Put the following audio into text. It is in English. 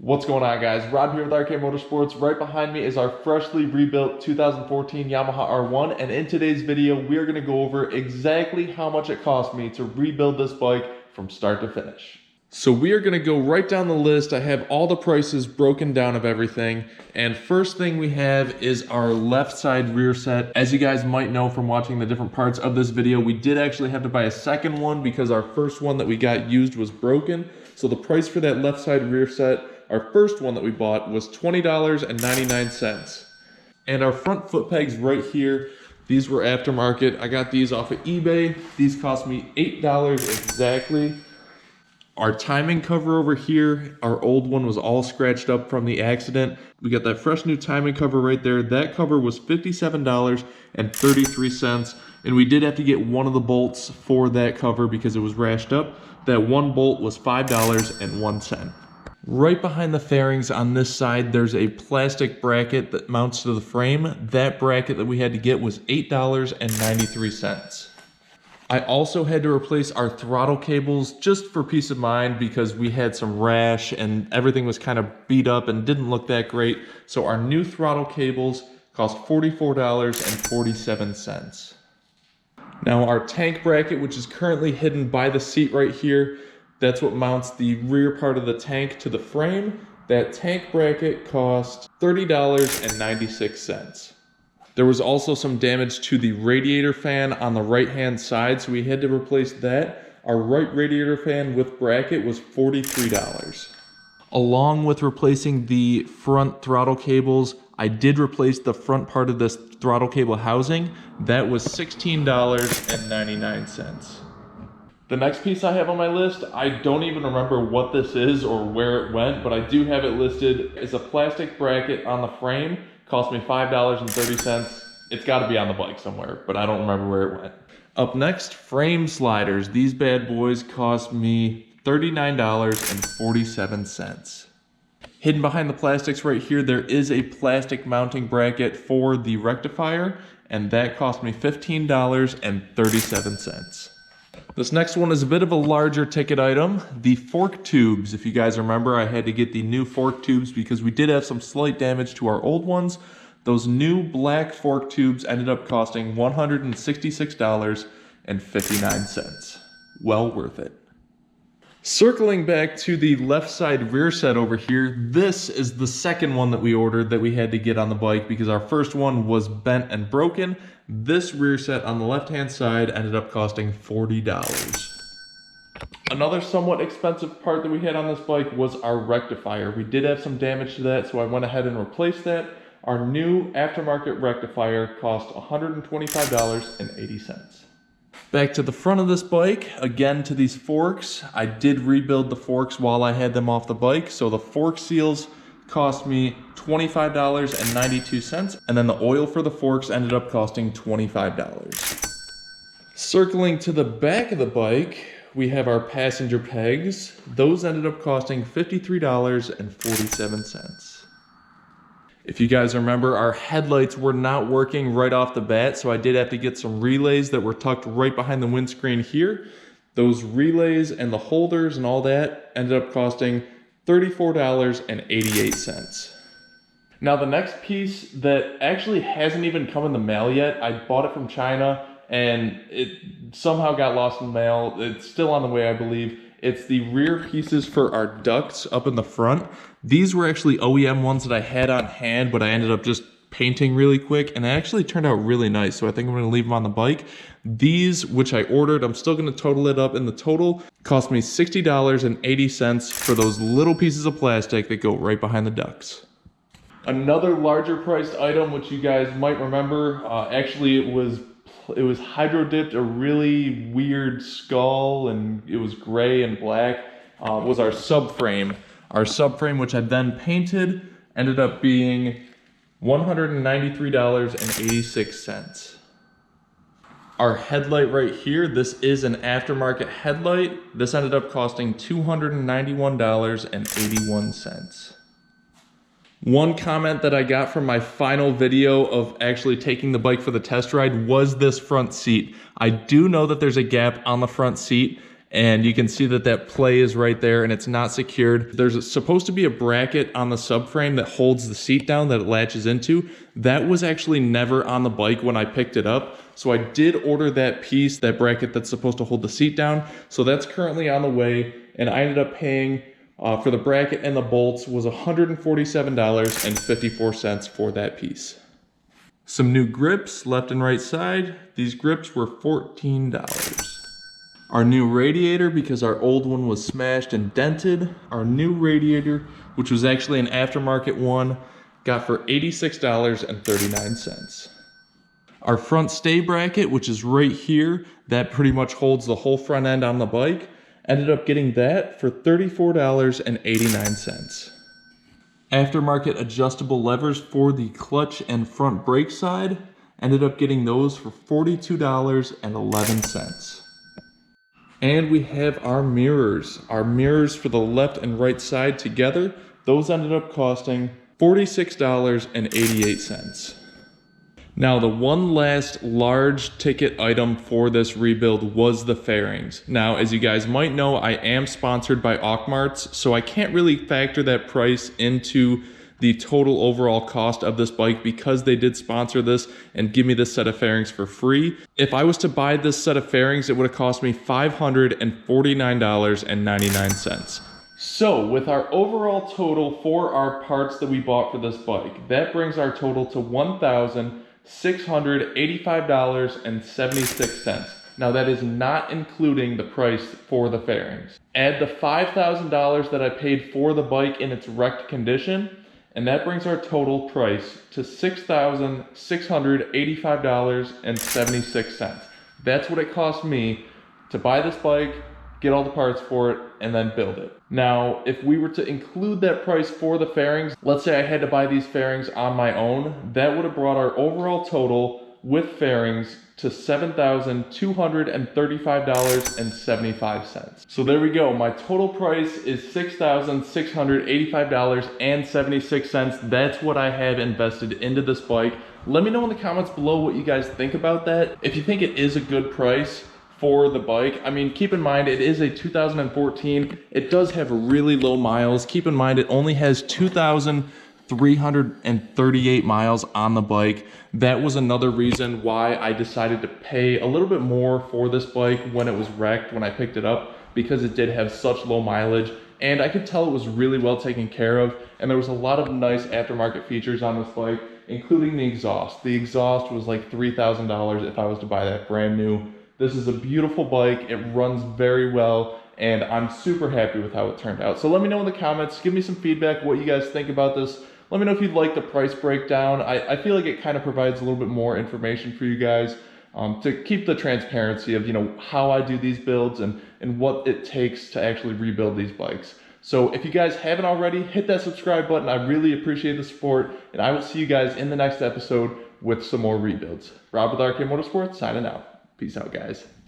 What's going on, guys? Rob here with RK Motorsports. Right behind me is our freshly rebuilt 2014 Yamaha R1, and in today's video we are going to go over exactly how much it cost me to rebuild this bike from start to finish. So we are going to go right down the list. I have all the prices broken down of everything, and first thing we have is our left side rear set. As you guys might know from watching the different parts of this video, we did actually have to buy a second one because our first one that we got used was broken. So the price for that left side rear set, our first one that we bought, was $20.99. And our front foot pegs right here, these were aftermarket. I got these off of eBay. These cost me $8 exactly. Our timing cover over here, our old one was all scratched up from the accident. We got that fresh new timing cover right there. That cover was $57.33. And we did have to get one of the bolts for that cover because it was rashed up. That one bolt was $5.01. Right behind the fairings on this side, there's a plastic bracket that mounts to the frame. That bracket that we had to get was $8.93. I also had to replace our throttle cables just for peace of mind because we had some rash and everything was kind of beat up and didn't look that great. So our new throttle cables cost $44.47. Now our tank bracket, which is currently hidden by the seat right here, that's what mounts the rear part of the tank to the frame. That tank bracket cost $30.96. There was also some damage to the radiator fan on the right-hand side, so we had to replace that. Our right radiator fan with bracket was $43. Along with replacing the front throttle cables, I did replace the front part of this throttle cable housing. That was $16.99. The next piece I have on my list, I don't even remember what this is or where it went, but I do have it listed. It's a plastic bracket on the frame. Cost me $5.30. It's got to be on the bike somewhere, but I don't remember where it went. Up next, frame sliders. These bad boys cost me $39.47. Hidden behind the plastics right here, there is a plastic mounting bracket for the rectifier, and that cost me $15.37. This next one is a bit of a larger ticket item, the fork tubes. If you guys remember, I had to get the new fork tubes because we did have some slight damage to our old ones. Those new black fork tubes ended up costing $166.59. Well worth it. Circling back to the left side rear set over here, this is the second one that we ordered that we had to get on the bike because our first one was bent and broken. This rear set on the left-hand side ended up costing $40. Another somewhat expensive part that we had on this bike was our rectifier. We did have some damage to that, so I went ahead and replaced that. Our new aftermarket rectifier cost $125.80. Back to the front of this bike, again to these forks. I did rebuild the forks while I had them off the bike, so the fork seals cost me $25.92, and then the oil for the forks ended up costing $25. Circling to the back of the bike, we have our passenger pegs. Those ended up costing $53.47. If you guys remember, our headlights were not working right off the bat, so I did have to get some relays that were tucked right behind the windscreen here. Those relays and the holders and all that ended up costing $34.88. Now the next piece that actually hasn't even come in the mail yet, I bought it from China and it somehow got lost in the mail. It's still on the way, I believe. It's the rear pieces for our ducts up in the front. These were actually OEM ones that I had on hand, but I ended up just painting really quick, and it actually turned out really nice, so I think I'm going to leave them on the bike. These, which I ordered, I'm still going to total it up, and the total cost me $60.80 for those little pieces of plastic that go right behind the ducts. Another larger priced item, which you guys might remember, actually it was hydro dipped, a really weird skull, and it was gray and black, was our subframe. Our subframe, which I then painted, ended up being $193.86. Our headlight right here, this is an aftermarket headlight. This ended up costing $291.81. One comment that I got from my final video of actually taking the bike for the test ride was this front seat. I do know that there's a gap on the front seat, and you can see that that play is right there and it's not secured. There's supposed to be a bracket on the subframe that holds the seat down that it latches into. That was actually never on the bike when I picked it up. So I did order that piece, that bracket that's supposed to hold the seat down. So that's currently on the way, and I ended up paying for the bracket and the bolts was $147.54 for that piece. Some new grips, left and right side. These grips were $14. Our new radiator, because our old one was smashed and dented. Our new radiator, which was actually an aftermarket one, got for $86.39. Our front stay bracket, which is right here, that pretty much holds the whole front end on the bike, ended up getting that for $34.89. Aftermarket adjustable levers for the clutch and front brake side, ended up getting those for $42.11. And we have our mirrors for the left and right side together. Those ended up costing $46.88. Now, the one last large ticket item for this rebuild was the fairings. Now, as you guys might know, I am sponsored by Auctmarts, so I can't really factor that price into the total overall cost of this bike because they did sponsor this and give me this set of fairings for free. If I was to buy this set of fairings, it would have cost me $549.99. So with our overall total for our parts that we bought for this bike, that brings our total to $1,685.76. Now that is not including the price for the fairings. Add the $5,000 that I paid for the bike in its wrecked condition, and that brings our total price to $6,685.76. That's what it cost me to buy this bike, get all the parts for it, and then build it. Now, if we were to include that price for the fairings, let's say I had to buy these fairings on my own, that would have brought our overall total with fairings to $7,235.75. So there we go. My total price is $6,685.76. That's what I have invested into this bike. Let me know in the comments below what you guys think about that. If you think it is a good price for the bike. I mean, keep in mind, it is a 2014. It does have really low miles. Keep in mind, it only has 2,338 miles on the bike. That was another reason why I decided to pay a little bit more for this bike when it was wrecked, when I picked it up, because it did have such low mileage. And I could tell it was really well taken care of. And there was a lot of nice aftermarket features on this bike, including the exhaust. The exhaust was like $3,000 if I was to buy that brand new. This is a beautiful bike. It runs very well, and I'm super happy with how it turned out. So let me know in the comments. Give me some feedback, what you guys think about this. Let me know if you'd like the price breakdown. I feel like it kind of provides a little bit more information for you guys to keep the transparency of, you know, how I do these builds and what it takes to actually rebuild these bikes. So if you guys haven't already, hit that subscribe button. I really appreciate the support, and I will see you guys in the next episode with some more rebuilds. Rob with RK Motorsports, signing out. Peace out, guys.